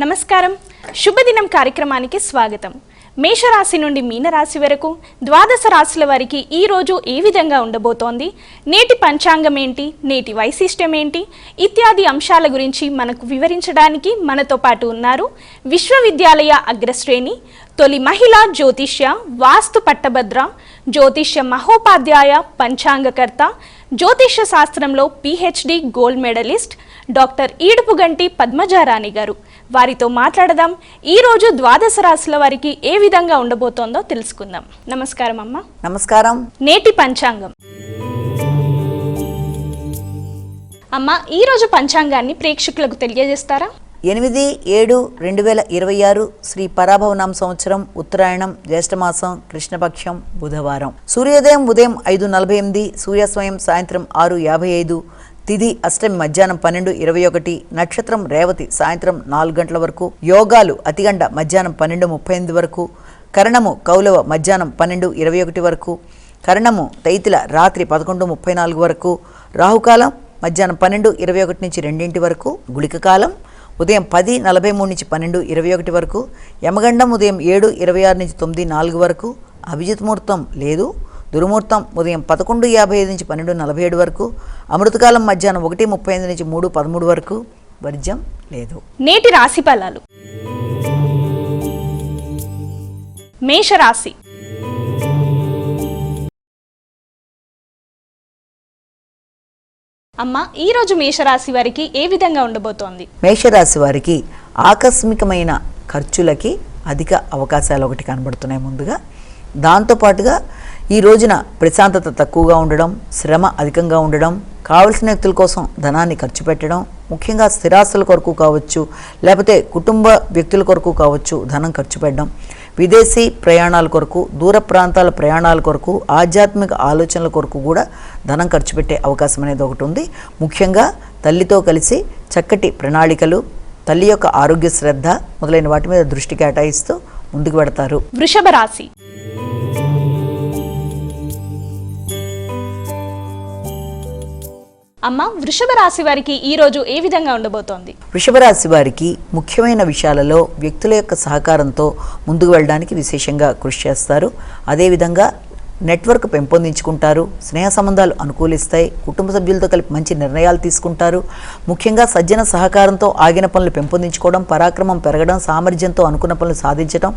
నమస్కారం. శుభదినం కార్యక్రమానికి స్వాగతం. మేషరాశి నుండి మీనరాశి వరకు ద్వాదశ రాశుల వారికి ఈ రోజు ఏ విధంగా ఉండబోతోంది, నేటి పంచాంగం ఏంటి, నేటి వైశిష్ట్యం ఏంటి ఇత్యాది అంశాల గురించి మనకు వివరించడానికి మనతో పాటు ఉన్నారు విశ్వవిద్యాలయ అగ్రశ్రేణి తొలి మహిళా జ్యోతిష్య వాస్తు పట్టభద్ర జ్యోతిష్య మహోపాధ్యాయ పంచాంగకర్త జ్యోతిష్య శాస్త్రంలో PhD gold medalist doctor Edupuganti Padmajarani గారు. వారితో మాట్లాడదాం. ఈ రోజు ద్వాదశ రాశుల వారికి ఏ విధంగా ఉండబోతోందో తెలుసుకుందాం. నమస్కారం అమ్మ. నమస్కారం. నేటి పంచాంగం. అమ్మ, ఈ రోజు పంచాంగాన్ని ప్రేక్షకులకు తెలియజేస్తారా? 8/7/2026 శ్రీ పరాభవనామ సంవత్సరం, ఉత్తరాయణం, జ్యేష్ఠమాసం, కృష్ణపక్షం, బుధవారం. సూర్యోదయం ఉదయం 5:48, సూర్యాస్తమయం సాయంత్రం 6:55, తిథి అష్టమి మధ్యాహ్నం 12:21, నక్షత్రం రేవతి సాయంత్రం 4 గంటల వరకు, యోగాలు అతిగండ మధ్యాహ్నం 12:38 వరకు, కరణము కౌలవ మధ్యాహ్నం 12:21 వరకు, కరణము తైతిల రాత్రి 11:34 వరకు, రాహుకాలం మధ్యాహ్నం 12:21 నుంచి 2 వరకు, గుళిక కాలం ఉదయం 10:43 నుంచి 12:21 వరకు, యమగండం ఉదయం 7:26 నుంచి 9:04 వరకు, అభిజిత్ ముహూర్తం లేదు, దుర్ముహూర్తం ఉదయం 11:55 నుంచి 12:47 వరకు, అమృతకాలం మధ్యాహ్నం 1:35 నుంచి 3:13 వరకు, వర్జ్యం లేదు. నేటి రాశి ఫలాలు. మేషరాశి. అమ్మ, ఈ రోజు మేషరాశి వారికి ఏ విధంగా ఉండబోతోంది? మేషరాశి వారికి ఆకస్మికమైన ఖర్చులకి అధిక అవకాశాలు ఒకటి కనబడుతున్నాయి. ముందుగా దాంతోపాటుగా ఈ రోజున ప్రశాంతత తక్కువగా ఉండడం, శ్రమ అధికంగా ఉండడం, కావలసిన వ్యక్తుల కోసం ధనాన్ని ఖర్చు పెట్టడం, ముఖ్యంగా స్థిరాస్తుల కొరకు కావచ్చు, లేకపోతే కుటుంబ వ్యక్తుల కొరకు కావచ్చు ధనం ఖర్చు పెట్టడం, విదేశీ ప్రయాణాల కొరకు, దూర ప్రాంతాల ప్రయాణాల కొరకు, ఆధ్యాత్మిక ఆలోచనల కొరకు కూడా ధనం ఖర్చు పెట్టే అవకాశం అనేది ఒకటి ఉంది. ముఖ్యంగా తల్లితో కలిసి చక్కటి ప్రణాళికలు, తల్లి యొక్క ఆరోగ్య శ్రద్ధ మొదలైన వాటి మీద దృష్టి కేటాయిస్తూ ముందుకు పెడతారు. వృషభ రాశి. అమ్మ, వృషభ రాశి వారికి ఈ రోజు ఏ విధంగా ఉండబోతోంది? వృషభ రాశి వారికి ముఖ్యమైన విషయాలలో వ్యక్తుల యొక్క సహకారంతో ముందుకు వెళ్ళడానికి విశేషంగా కృషి చేస్తారు. అదేవిధంగా నెట్వర్క్ పెంపొందించుకుంటారు, స్నేహ సంబంధాలు అనుకూలిస్తాయి, కుటుంబ సభ్యులతో కలిపి మంచి నిర్ణయాలు తీసుకుంటారు. ముఖ్యంగా సజ్జన సహకారంతో ఆగిన పనులు పెంపొందించుకోవడం, పరాక్రమం పెరగడం, సామర్థ్యంతో అనుకున్న పనులు సాధించడం,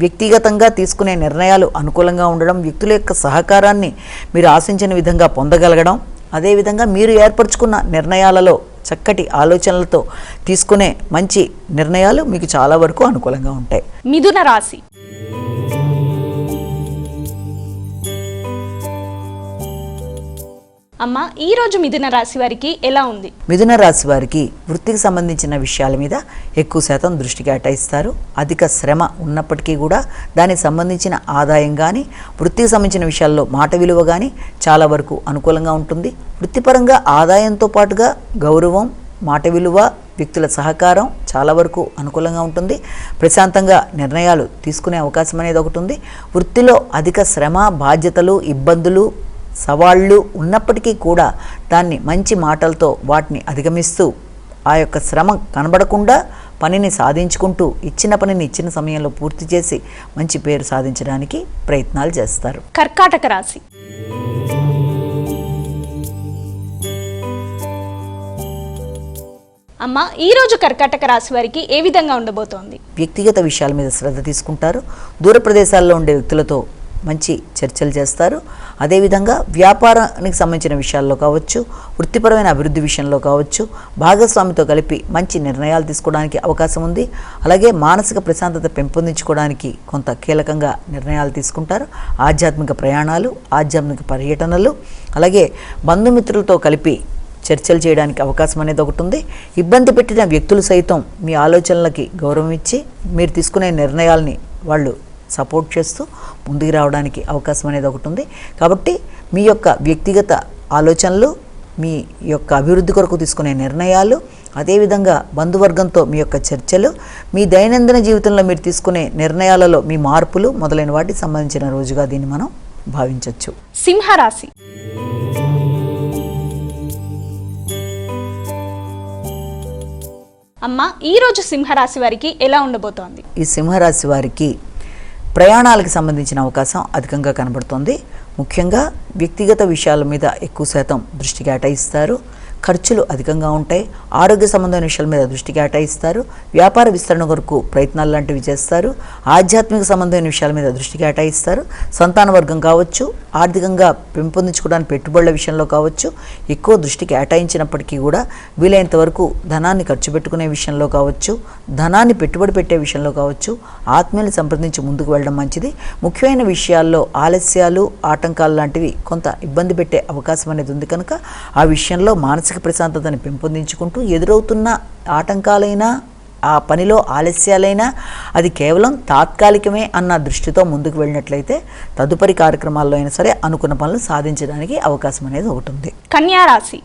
వ్యక్తిగతంగా తీసుకునే నిర్ణయాలు అనుకూలంగా ఉండడం, వ్యక్తుల యొక్క సహకారాన్ని మీరు ఆశించిన విధంగా పొందగలగడం, అదేవిధంగా మీరు ఏర్పరచుకున్న నిర్ణయాలలో చక్కటి ఆలోచనలతో తీసుకునే మంచి నిర్ణయాలు మీకు చాలా వరకు అనుకూలంగా ఉంటాయి. మిథున రాశి. అమ్మ, ఈ రోజు మిథున రాశి వారికి ఎలా ఉంది? మిథున రాశి వారికి వృత్తికి సంబంధించిన విషయాల మీద ఎక్కువ శాతం దృష్టి కేటాయిస్తారు. అధిక శ్రమ ఉన్నప్పటికీ కూడా దానికి సంబంధించిన ఆదాయం కానీ, వృత్తికి సంబంధించిన విషయాల్లో మాట విలువ కానీ చాలా వరకు అనుకూలంగా ఉంటుంది. వృత్తిపరంగా ఆదాయంతో పాటుగా గౌరవం, మాట విలువ, వ్యక్తుల సహకారం చాలా వరకు అనుకూలంగా ఉంటుంది. ప్రశాంతంగా నిర్ణయాలు తీసుకునే అవకాశం అనేది ఒకటి ఉంది. వృత్తిలో అధిక శ్రమ, బాధ్యతలు, ఇబ్బందులు, సవాళ్ళు ఉన్నప్పటికీ కూడా దాన్ని మంచి మాటలతో వాటిని అధిగమిస్తూ ఆ యొక్క శ్రమ కనబడకుండా పనిని సాధించుకుంటూ ఇచ్చిన పనిని ఇచ్చిన సమయంలో పూర్తి చేసి మంచి పేరు సాధించడానికి ప్రయత్నాలు చేస్తారు. కర్కాటక రాశి. అమ్మ, ఈ రోజు కర్కాటక రాశి వారికి ఏ విధంగా ఉండబోతోంది? వ్యక్తిగత విషయాల మీద శ్రద్ధ తీసుకుంటారు. దూర ప్రదేశాల్లో ఉండే వ్యక్తులతో మంచి చర్చలు చేస్తారు. అదేవిధంగా వ్యాపారానికి సంబంధించిన విషయాల్లో కావచ్చు, వృత్తిపరమైన అభివృద్ధి విషయంలో కావచ్చు, భాగస్వామితో కలిపి మంచి నిర్ణయాలు తీసుకోవడానికి అవకాశం ఉంది. అలాగే మానసిక ప్రశాంతత పెంపొందించుకోవడానికి కొంత కీలకంగా నిర్ణయాలు తీసుకుంటారు. ఆధ్యాత్మిక ప్రయాణాలు, ఆధ్యాత్మిక పర్యటనలు, అలాగే బంధుమిత్రులతో కలిపి చర్చలు చేయడానికి అవకాశం అనేది ఒకటి ఉంది. ఇబ్బంది పెట్టిన వ్యక్తులు సైతం మీ ఆలోచనలకి గౌరవం ఇచ్చి మీరు తీసుకునే నిర్ణయాల్ని వాళ్ళు సపోర్ట్ చేస్తూ ముందుకు రావడానికి అవకాశం అనేది ఒకటి ఉంది. కాబట్టి మీ యొక్క వ్యక్తిగత ఆలోచనలు, మీ యొక్క అభివృద్ధి కొరకు తీసుకునే నిర్ణయాలు, అదేవిధంగా బంధువర్గంతో మీ యొక్క చర్చలు, మీ దైనందిన జీవితంలో మీరు తీసుకునే నిర్ణయాలలో మీ మార్పులు మొదలైన వాటికి సంబంధించిన రోజుగా దీన్ని మనం భావించవచ్చు. సింహరాశి. అమ్మ ఈరోజు సింహరాశి వారికి ఎలా ఉండబోతోంది? ఈ సింహరాశి వారికి ప్రయాణాలకు సంబంధించిన అవకాశం అధికంగా కనబడుతుంది. ముఖ్యంగా వ్యక్తిగత విషయాల మీద ఎక్కువ శాతం దృష్టి కేటాయిస్తారు. ఖర్చులు అధికంగా ఉంటాయి. ఆరోగ్య సంబంధమైన విషయాల మీద దృష్టి కేటాయిస్తారు. వ్యాపార విస్తరణ కొరకు ప్రయత్నాలు లాంటివి చేస్తారు. ఆధ్యాత్మిక సంబంధమైన విషయాల మీద దృష్టి కేటాయిస్తారు. సంతాన వర్గం కావచ్చు, ఆర్థికంగా పెంపొందించుకోవడానికి పెట్టుబడుల విషయంలో కావచ్చు ఎక్కువ దృష్టి కేటాయించినప్పటికీ కూడా వీలైనంత వరకు ధనాన్ని ఖర్చు పెట్టుకునే విషయంలో కావచ్చు, ధనాన్ని పెట్టుబడి పెట్టే విషయంలో కావచ్చు ఆత్మీయులు సంప్రదించి ముందుకు వెళ్ళడం మంచిది. ముఖ్యమైన విషయాల్లో ఆలస్యాలు, ఆటంకాలు లాంటివి కొంత ఇబ్బంది పెట్టే అవకాశం అనేది ఉంది కనుక ఆ విషయంలో మానసిక ప్రశాంతతని పెంపొందించుకుంటూ ఎదురవుతున్న ఆటంకాలైనా ఆ పనిలో ఆలస్యాలైనా అది కేవలం తాత్కాలికమే అన్న దృష్టితో ముందుకు వెళ్ళినట్లయితే తదుపరి కార్యక్రమాల్లో అయినా సరే అనుకున్న పనులు సాధించడానికి అవకాశం అనేది ఒకటి ఉంది. కన్యా రాశి.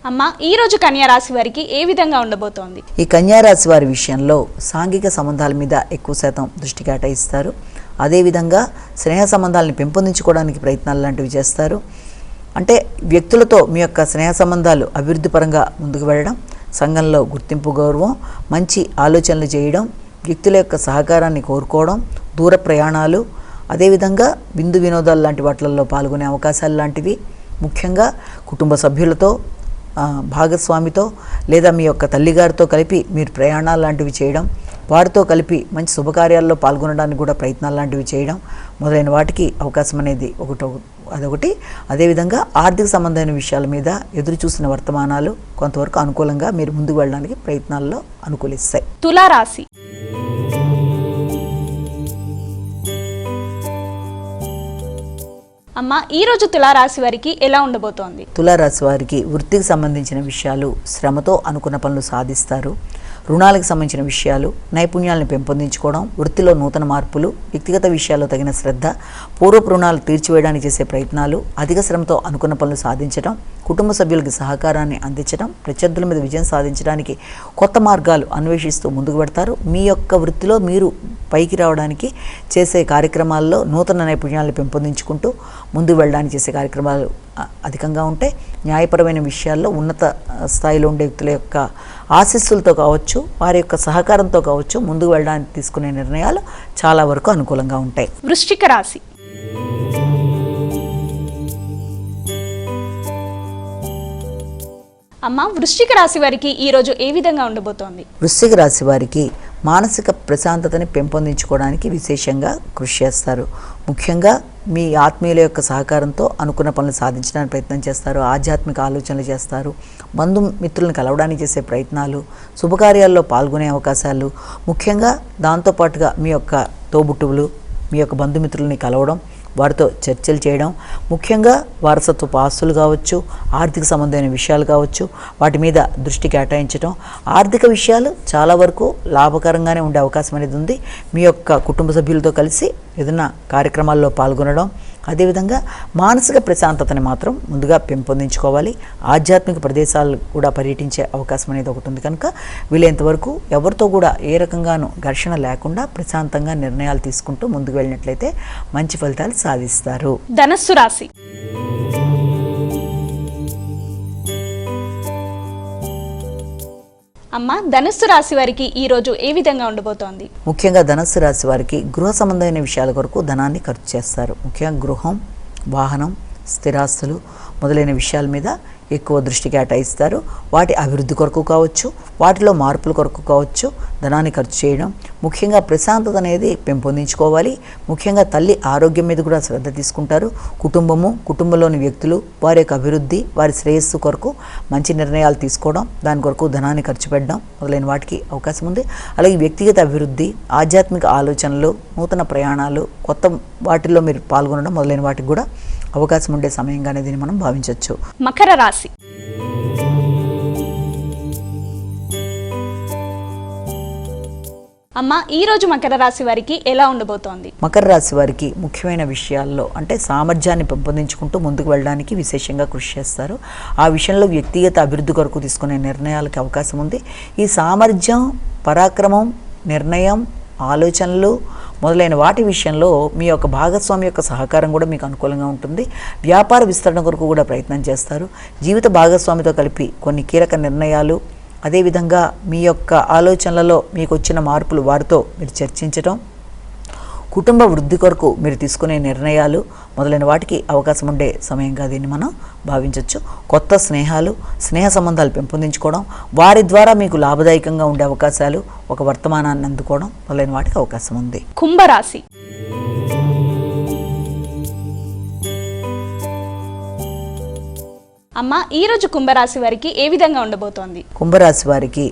అమ్మ ఈరోజు కన్యా రాశి వారికి ఏ విధంగా ఉండబోతోంది? ఈ కన్యా రాశి వారి విషయంలో సాంఘిక సంబంధాల మీద ఎక్కువ శాతం దృష్టి కేటాయిస్తారు. అదేవిధంగా స్నేహ సంబంధాలను పెంపొందించుకోవడానికి ప్రయత్నాలు లాంటివి చేస్తారు. అంటే వ్యక్తులతో మీ యొక్క స్నేహ సంబంధాలు అభివృద్ధి పరంగా ముందుకు వెళ్ళడం, సంఘంలో గుర్తింపు, గౌరవం, మంచి ఆలోచనలు చేయడం, వ్యక్తుల యొక్క సహకారాన్ని కోరుకోవడం, దూర ప్రయాణాలు, అదేవిధంగా విందు వినోదాలు లాంటి వాటిల్లో పాల్గొనే అవకాశాలు లాంటివి, ముఖ్యంగా కుటుంబ సభ్యులతో, భాగస్వామితో లేదా మీ యొక్క తల్లిగారితో కలిపి మీరు ప్రయాణాలు లాంటివి చేయడం, వారితో కలిపి మంచి శుభకార్యాల్లో పాల్గొనడానికి కూడా ప్రయత్నాలు లాంటివి చేయడం మొదలైన వాటికి అవకాశం అనేది అదొకటి. అదేవిధంగా ఆర్థిక సంబంధమైన విషయాల మీద ఎదురు చూసిన వర్తమానాలు కొంతవరకు అనుకూలంగా మీరు ముందుకు వెళ్ళడానికి ప్రయత్నాల్లో అనుకూలిస్తాయి. తులారాశి. అమ్మ ఈరోజు తులారాశి వారికి ఎలా ఉండబోతోంది? తులారాశి వారికి వృత్తికి సంబంధించిన విషయాలు, శ్రమతో అనుకున్న పనులు సాధిస్తారు. రుణాలకు సంబంధించిన విషయాలు, నైపుణ్యాలను పెంపొందించుకోవడం, వృత్తిలో నూతన మార్పులు, వ్యక్తిగత విషయాల్లో తగిన శ్రద్ధ, పూర్వపు రుణాలు తీర్చివేయడానికి చేసే ప్రయత్నాలు, అధిక శ్రమతో అనుకున్న పనులు సాధించడం, కుటుంబ సభ్యులకి సహకారాన్ని అందించడం, ప్రత్యర్థుల మీద విజయం సాధించడానికి కొత్త మార్గాలు అన్వేషిస్తూ ముందుకు పెడతారు. మీ యొక్క వృత్తిలో మీరు పైకి రావడానికి చేసే కార్యక్రమాల్లో నూతన నైపుణ్యాలను పెంపొందించుకుంటూ ముందుకు వెళ్ళడానికి చేసే కార్యక్రమాలు అధికంగా ఉంటాయి. న్యాయపరమైన విషయాల్లో ఉన్నత స్థాయిలో ఉండే వ్యక్తుల యొక్క ఆశీస్సులతో కావచ్చు, వారి యొక్క సహకారంతో కావచ్చు ముందుకు వెళ్ళడానికి తీసుకునే నిర్ణయాలు చాలా వరకు అనుకూలంగా ఉంటాయి. వృశ్చిక రాశి. అమ్మ వృశ్చిక రాశి వారికి ఈరోజు ఏ విధంగా ఉండబోతోంది? వృశ్చిక రాశి వారికి మానసిక ప్రశాంతతని పెంపొందించుకోవడానికి విశేషంగా కృషి చేస్తారు. ముఖ్యంగా మీ ఆత్మీయుల యొక్క సహకారంతో అనుకున్న పనులు సాధించడానికి ప్రయత్నం చేస్తారు. ఆధ్యాత్మిక ఆలోచనలు చేస్తారు. బంధుమిత్రులను కలవడానికి చేసే ప్రయత్నాలు, శుభకార్యాల్లో పాల్గొనే అవకాశాలు, ముఖ్యంగా దాంతోపాటుగా మీ యొక్క తోబుట్టువులు, మీ యొక్క బంధుమిత్రులని కలవడం, వారితో చర్చలు చేయడం, ముఖ్యంగా వారసత్వపు ఆస్తులు కావచ్చు, ఆర్థిక సంబంధమైన విషయాలు కావచ్చు వాటి మీద దృష్టి కేటాయించడం, ఆర్థిక విషయాలు చాలా వరకు లాభకరంగానే ఉండే అవకాశం అనేది ఉంది. మీ యొక్క కుటుంబ సభ్యులతో కలిసి ఏదైనా కార్యక్రమాల్లో పాల్గొనడం, అదేవిధంగా మానసిక ప్రశాంతతని మాత్రం ముందుగా పెంపొందించుకోవాలి. ఆధ్యాత్మిక ప్రదేశాలు కూడా పర్యటించే అవకాశం అనేది ఒకటి ఉంది కనుక వీలైనంత వరకు ఎవరితో కూడా ఏ రకంగానూ ఘర్షణ లేకుండా ప్రశాంతంగా నిర్ణయాలు తీసుకుంటూ ముందుకు వెళ్ళినట్లయితే మంచి ఫలితాలు సాధిస్తారు. ధనస్సు రాశి. అమ్మ ధనుస్సు రాశి వారికి ఈరోజు ఏ విధంగా ఉండబోతోంది? ముఖ్యంగా ధనుస్సు రాశి వారికి గృహ సంబంధమైన విషయాల కొరకు ధనాన్ని ఖర్చు చేస్తారు. ముఖ్యంగా గృహం, వాహనం, స్థిరాస్తులు మొదలైన విషయాల మీద ఎక్కువ దృష్టి కేటాయిస్తారు. వాటి అభివృద్ధి కొరకు కావచ్చు, వాటిలో మార్పుల కొరకు కావచ్చు ధనాన్ని ఖర్చు చేయడం, ముఖ్యంగా ప్రశాంతత అనేది పెంపొందించుకోవాలి. ముఖ్యంగా తల్లి ఆరోగ్యం మీద కూడా శ్రద్ధ తీసుకుంటారు. కుటుంబము, కుటుంబంలోని వ్యక్తులు వారి యొక్క అభివృద్ధి, వారి శ్రేయస్సు కొరకు మంచి నిర్ణయాలు తీసుకోవడం, దాని కొరకు ధనాన్ని ఖర్చు పెట్టడం మొదలైన వాటికి అవకాశం ఉంది. అలాగే వ్యక్తిగత అభివృద్ధి, ఆధ్యాత్మిక ఆలోచనలు, నూతన ప్రయాణాలు, కొత్త వాటిల్లో మీరు పాల్గొనడం మొదలైన వాటికి కూడా అవకాశం ఉండే సమయంగానే దీన్ని మనం భావించవచ్చు. మకర రాశి. అమ్మ ఈరోజు మకర రాశి వారికి ఎలా ఉండబోతోంది? మకర రాశి వారికి ముఖ్యమైన విషయాల్లో అంటే సామర్థ్యాన్ని పెంపొందించుకుంటూ ముందుకు వెళ్ళడానికి విశేషంగా కృషి చేస్తారు. ఆ విషయంలో వ్యక్తిగత అభివృద్ధి కొరకు తీసుకునే నిర్ణయాలకు అవకాశం ఉంది. ఈ సామర్థ్యం, పరాక్రమం, నిర్ణయం, ఆలోచనలు, మొదలైన వాటి విషయంలో మీ యొక్క భాగస్వామి యొక్క సహకారం కూడా మీకు అనుకూలంగా ఉంటుంది. వ్యాపార విస్తరణ కొరకు కూడా ప్రయత్నం చేస్తారు. జీవిత భాగస్వామితో కలిపి కొన్ని కీలక నిర్ణయాలు, అదేవిధంగా మీ యొక్క ఆలోచనలలో మీకు వచ్చిన మార్పులు వారితో మీరు చర్చించడం, కుటుంబ వృద్ధి కొరకు మీరు తీసుకునే నిర్ణయాలు మొదలైన వాటికి అవకాశం ఉండే సమయంగా దీన్ని మనం భావించవచ్చు. కొత్త స్నేహాలు, స్నేహ సంబంధాలు పెంపొందించుకోవడం, వారి ద్వారా మీకు లాభదాయకంగా ఉండే అవకాశాలు, ఒక వర్తమానాన్ని అందుకోవడం మొదలైన వాటికి అవకాశం ఉంది. కుంభరాశి. అమ్మ, ఈరోజు కుంభరాశి వారికి ఏ విధంగా ఉండబోతోంది? కుంభరాశి వారికి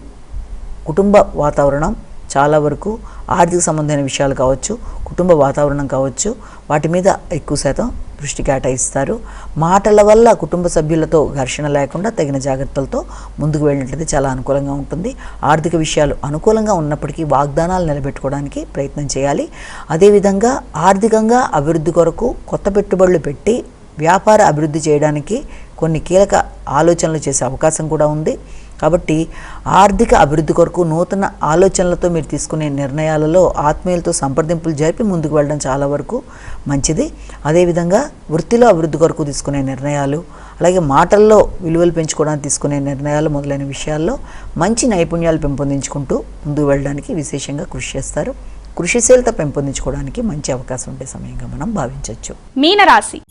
కుటుంబ వాతావరణం చాలా వరకు ఆర్థిక సంబంధమైన విషయాలు కావచ్చు, కుటుంబ వాతావరణం కావచ్చు, వాటి మీద ఎక్కువ శాతం దృష్టి కేటాయిస్తారు. మాటల వల్ల కుటుంబ సభ్యులతో ఘర్షణ లేకుండా తగిన జాగ్రత్తలతో ముందుకు వెళ్ళినట్లయితే చాలా అనుకూలంగా ఉంటుంది. ఆర్థిక విషయాలు అనుకూలంగా ఉన్నప్పటికీ వాగ్దానాలు నిలబెట్టుకోవడానికి ప్రయత్నం చేయాలి. అదేవిధంగా ఆర్థికంగా అభివృద్ధి కొరకు కొత్త పెట్టుబడులు పెట్టి వ్యాపార అభివృద్ధి చేయడానికి కొన్ని కీలక ఆలోచనలు చేసే అవకాశం కూడా ఉంది. కాబట్టి ఆర్థిక అభివృద్ధి కొరకు నూతన ఆలోచనలతో మీరు తీసుకునే నిర్ణయాలలో ఆత్మీయులతో సంప్రదింపులు జరిపి ముందుకు వెళ్ళడం చాలా వరకు మంచిది. అదేవిధంగా వృత్తిలో అభివృద్ధి కొరకు తీసుకునే నిర్ణయాలు, అలాగే మాటల్లో విలువలు పెంచుకోవడానికి తీసుకునే నిర్ణయాలు మొదలైన విషయాల్లో మంచి నైపుణ్యాలు పెంపొందించుకుంటూ ముందుకు వెళ్ళడానికి విశేషంగా కృషి చేస్తారు. కృషిశీలత పెంపొందించుకోవడానికి మంచి అవకాశం ఉండే సమయంగా మనం భావించవచ్చు. మీనరాశి.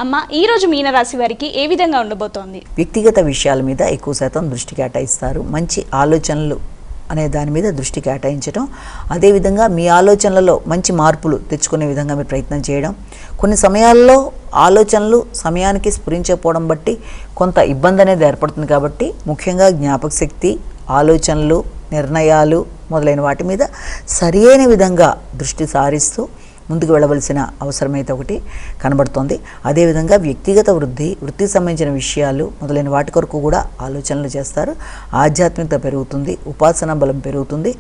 అమ్మ, ఈరోజు మీనరాశి వారికి ఏ విధంగా ఉండబోతోంది? వ్యక్తిగత విషయాల మీద ఎక్కువ శాతం దృష్టి కేటాయిస్తారు. మంచి ఆలోచనలు అనే దాని మీద దృష్టి కేటాయించడం, అదేవిధంగా మీ ఆలోచనలలో మంచి మార్పులు తెచ్చుకునే విధంగా మీరు ప్రయత్నం చేయడం, కొన్ని సమయాల్లో ఆలోచనలు సమయానికి స్ఫురించకపోవడం బట్టి కొంత ఇబ్బంది అనేది ఏర్పడుతుంది. కాబట్టి ముఖ్యంగా జ్ఞాపక శక్తి, ఆలోచనలు, నిర్ణయాలు మొదలైన వాటి మీద సరైన విధంగా దృష్టి సారిస్తూ ముందుకు వెళ్ళవలసిన అవసరమైతే ఒకటి కనబడుతోంది. అదేవిధంగా వ్యక్తిగత వృత్తికి సంబంధించిన విషయాలు మొదలైన వాటి కొరకు కూడా ఆలోచనలు చేస్తారు. ఆధ్యాత్మికత పెరుగుతుంది, ఉపాసన బలం పెరుగుతుంది.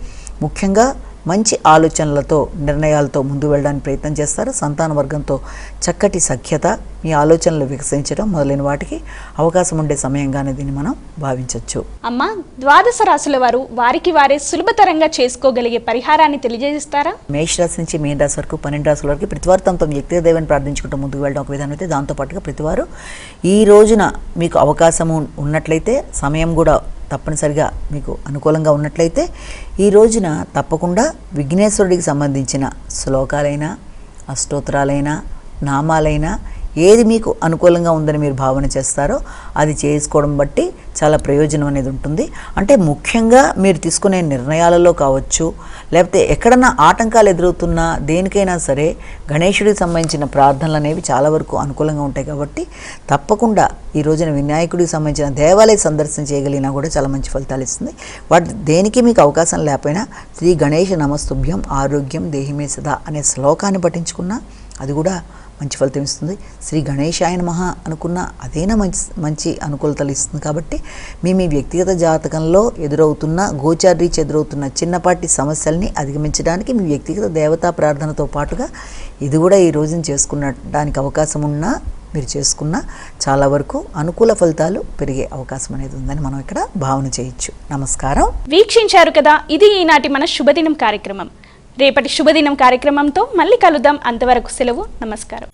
ముఖ్యంగా మంచి ఆలోచనలతో, నిర్ణయాలతో ముందు వెళ్ళడానికి ప్రయత్నం చేస్తారు. సంతాన వర్గంతో చక్కటి సఖ్యత, మీ ఆలోచనలు వికసించడం మొదలైన వాటికి అవకాశం ఉండే సమయంగానే దీన్ని మనం భావించవచ్చు. అమ్మ, ద్వాదశ రాశుల వారు వారికి వారే సులభతరంగా చేసుకోగలిగే పరిహారాన్ని తెలియజేస్తారా? మేషరాశి నుంచి మీన రాశి వరకు 12 రాశుల వరకు ప్రతివారు తమ వ్యక్తిగత దైవాన్ని ప్రార్థించుకుంటూ ముందుకు వెళ్ళడం ఒక విధానం అయితే, దాంతోపాటుగా ప్రతివారు ఈ రోజున మీకు అవకాశం ఉన్నట్లయితే, సమయం కూడా తప్పనిసరిగా మీకు అనుకూలంగా ఉన్నట్లయితే ఈ రోజున తప్పకుండా విఘ్నేశ్వరుడికి సంబంధించిన శ్లోకాలైనా, అష్టోత్తరాలైనా, నామాలైనా ఏది మీకు అనుకూలంగా ఉందని మీరు భావన చేస్తారో అది చేసుకోవడం బట్టి చాలా ప్రయోజనం అనేది ఉంటుంది. అంటే ముఖ్యంగా మీరు తీసుకునే నిర్ణయాలలో కావచ్చు, లేకపోతే ఎక్కడన్నా ఆటంకాలు ఎదురవుతున్నా దేనికైనా సరే గణేశుడికి సంబంధించిన ప్రార్థనలు అనేవి చాలా వరకు అనుకూలంగా ఉంటాయి. కాబట్టి తప్పకుండా ఈ రోజున వినాయకుడికి సంబంధించిన దేవాలయ సందర్శన చేయగలిగినా కూడా చాలా మంచి ఫలితాలు ఇస్తుంది. వాటి దేనికి మీకు అవకాశం లేకపోయినా శ్రీ గణేశ నమస్తుభ్యం ఆరోగ్యం దేహిమే సదా అనే శ్లోకాన్ని పఠించుకున్నా అది కూడా మంచి ఫలితం ఇస్తుంది. శ్రీ గణేశాయ నమః అనుకున్న అదేనా మంచి అనుకూలతలు ఇస్తుంది. కాబట్టి మీ వ్యక్తిగత జాతకంలో ఎదురవుతున్న గోచారీచి ఎదురవుతున్న చిన్నపాటి సమస్యల్ని అధిగమించడానికి మీ వ్యక్తిగత దేవతా ప్రార్థనతో పాటుగా ఇది కూడా ఈ రోజున చేసుకునడానికి అవకాశం ఉన్నా మీరు చేసుకున్న చాలా వరకు అనుకూల ఫలితాలు పెరిగే అవకాశం అనేది ఉందని మనం ఇక్కడ భావన చేయొచ్చు. నమస్కారం. వీక్షించారు కదా, ఇది ఈనాటి మన శుభదినం కార్యక్రమం. రేపటి శుభదినం కార్యక్రమంతో మళ్ళీ కలుద్దాం. అంతవరకు సెలవు. నమస్కారం.